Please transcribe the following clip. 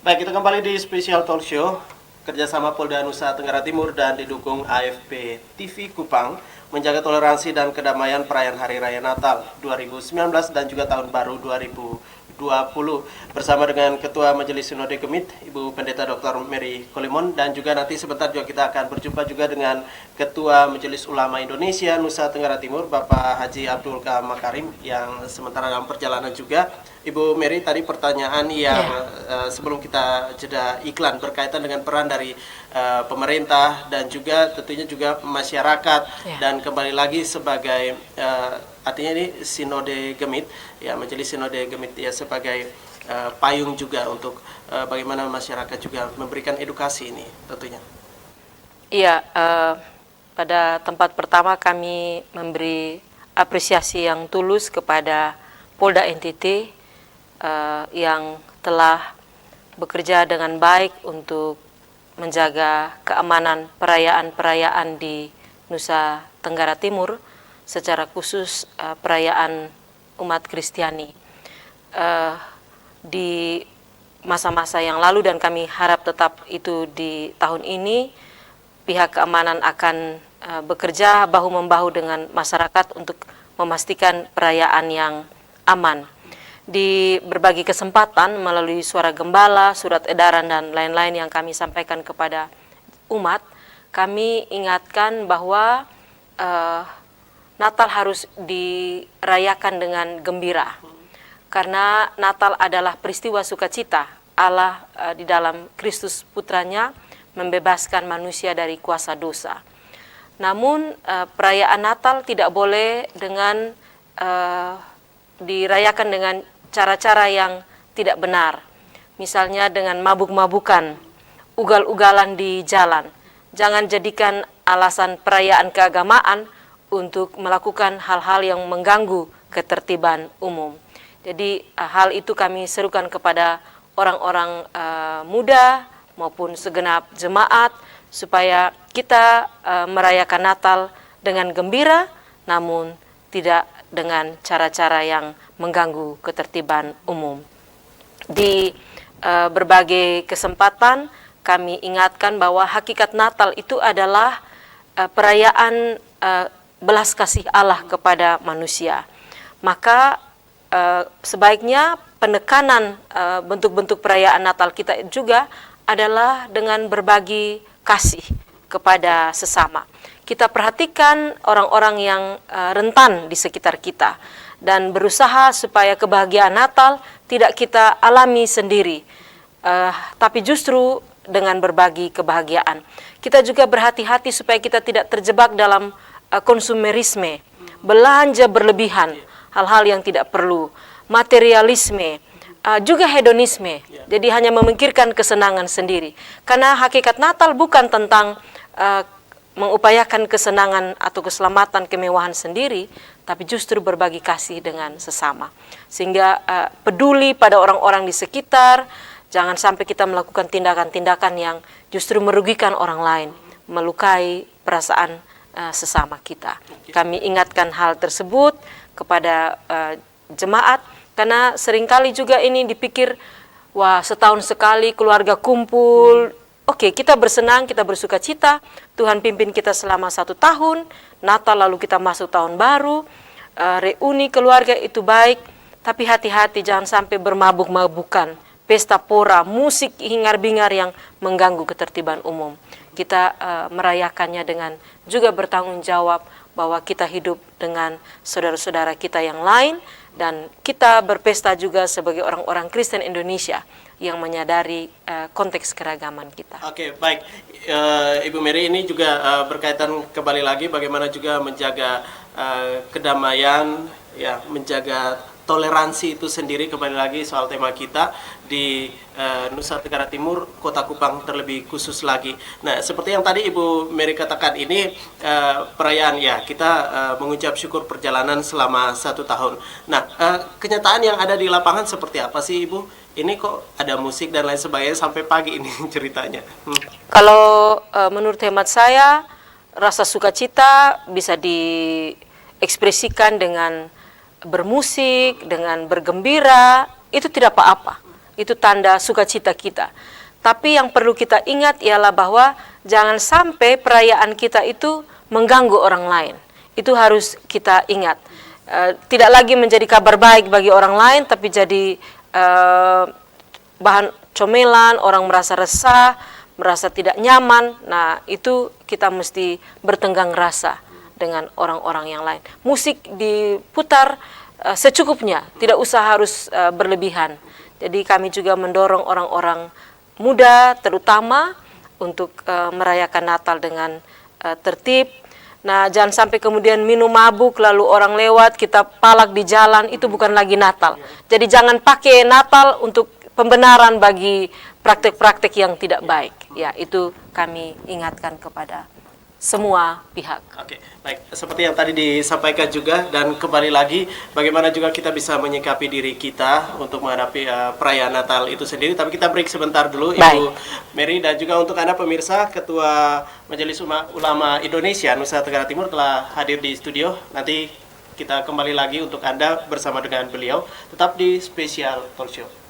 Baik, kita kembali di Special Talk Show kerjasama Polda Nusa Tenggara Timur dan didukung AFP TV Kupang menjaga toleransi dan kedamaian perayaan Hari Raya Natal 2019 dan juga Tahun Baru 2020 bersama dengan Ketua Majelis Sinode Gemit Ibu Pendeta Dr. Mary Kolimon, dan juga nanti sebentar juga kita akan berjumpa juga dengan Ketua Majelis Ulama Indonesia Nusa Tenggara Timur Bapak Haji Abdul Makarim yang sementara dalam perjalanan juga. Ibu Mary, tadi pertanyaan yang sebelum kita jeda iklan berkaitan dengan peran dari pemerintah dan juga tentunya juga masyarakat dan kembali lagi sebagai artinya ini Sinode Gemit ya, Majelis Sinode Gemit ya, sebagai payung juga untuk bagaimana masyarakat juga memberikan edukasi ini tentunya. Iya, pada tempat pertama kami memberi apresiasi yang tulus kepada Polda NTT yang telah bekerja dengan baik untuk menjaga keamanan perayaan-perayaan di Nusa Tenggara Timur, secara khusus perayaan umat Kristiani di masa-masa yang lalu, dan kami harap tetap itu di tahun ini. Pihak keamanan akan bekerja bahu-membahu dengan masyarakat untuk memastikan perayaan yang aman. Di berbagai kesempatan melalui suara gembala, surat edaran dan lain-lain yang kami sampaikan kepada umat, kami ingatkan bahwa Natal harus dirayakan dengan gembira, karena Natal adalah peristiwa sukacita Allah di dalam Kristus Putranya membebaskan manusia dari kuasa dosa. Namun perayaan Natal tidak boleh dengan dirayakan dengan cara-cara yang tidak benar. Misalnya dengan mabuk-mabukan, ugal-ugalan di jalan. Jangan jadikan alasan perayaan keagamaan untuk melakukan hal-hal yang mengganggu ketertiban umum. Jadi hal itu kami serukan kepada orang-orang muda maupun segenap jemaat supaya kita merayakan Natal dengan gembira, namun tidak dengan cara-cara yang mengganggu ketertiban umum. Di berbagai kesempatan kami ingatkan bahwa hakikat Natal itu adalah perayaan belas kasih Allah kepada manusia. Maka sebaiknya penekanan bentuk-bentuk perayaan Natal kita juga adalah dengan berbagi kasih kepada sesama. Kita perhatikan orang-orang yang rentan di sekitar kita dan berusaha supaya kebahagiaan Natal tidak kita alami sendiri, tapi justru dengan berbagi kebahagiaan. Kita juga berhati-hati supaya kita tidak terjebak dalam konsumerisme, belanja berlebihan, hal-hal yang tidak perlu, materialisme, juga hedonisme. Jadi hanya memikirkan kesenangan sendiri. Karena hakikat Natal bukan tentang mengupayakan kesenangan atau keselamatan, kemewahan sendiri, tapi justru berbagi kasih dengan sesama. Sehingga peduli pada orang-orang di sekitar, jangan sampai kita melakukan tindakan-tindakan yang justru merugikan orang lain, melukai perasaan sesama kita. Kami ingatkan hal tersebut kepada jemaat, karena seringkali juga ini dipikir, wah setahun sekali keluarga kumpul, oke, kita bersenang, kita bersuka cita, Tuhan pimpin kita selama 1 tahun, Natal lalu kita masuk tahun baru, reuni keluarga itu baik, tapi hati-hati jangan sampai bermabuk-mabukan, pesta pora, musik hingar-bingar yang mengganggu ketertiban umum. Kita merayakannya dengan juga bertanggung jawab bahwa kita hidup dengan saudara-saudara kita yang lain, dan kita berpesta juga sebagai orang-orang Kristen Indonesia yang menyadari konteks keragaman kita. Oke, baik. Ibu Mary, ini juga berkaitan kembali lagi bagaimana juga menjaga kedamaian, ya, menjaga toleransi itu sendiri, kembali lagi soal tema kita di Nusa Tenggara Timur, Kota Kupang terlebih khusus lagi. Nah, seperti yang tadi Ibu Mary katakan, ini perayaan ya, kita mengucap syukur perjalanan selama 1 tahun. Nah, kenyataan yang ada di lapangan seperti apa sih Ibu? Ini kok ada musik dan lain sebagainya sampai pagi ini ceritanya. Kalau menurut hemat saya, rasa sukacita bisa diekspresikan dengan bermusik, dengan bergembira, itu tidak apa-apa. itu tanda sukacita kita. Tapi yang perlu kita ingat ialah bahwa jangan sampai perayaan kita itu mengganggu orang lain. Itu harus kita ingat. Tidak lagi menjadi kabar baik bagi orang lain, tapi jadi bahan comelan, orang merasa resah, merasa tidak nyaman. Nah, itu kita mesti bertenggang rasa dengan orang-orang yang lain. Musik diputar secukupnya, tidak usah harus berlebihan. Jadi kami juga mendorong orang-orang muda terutama untuk merayakan Natal dengan tertib. Nah, jangan sampai kemudian minum mabuk lalu orang lewat kita palak di jalan, itu bukan lagi Natal. Jadi jangan pakai Natal untuk pembenaran bagi praktek-praktek yang tidak baik. Ya, itu kami ingatkan kepada semua pihak. Oke, baik. Seperti yang tadi disampaikan juga, dan kembali lagi bagaimana juga kita bisa menyikapi diri kita untuk menghadapi perayaan Natal itu sendiri. Tapi kita break sebentar dulu, Ibu Mary, dan juga untuk Anda pemirsa, Ketua Majelis Ulama Indonesia Nusa Tenggara Timur telah hadir di studio. Nanti kita kembali lagi untuk Anda bersama dengan beliau, tetap di Special Talk Show.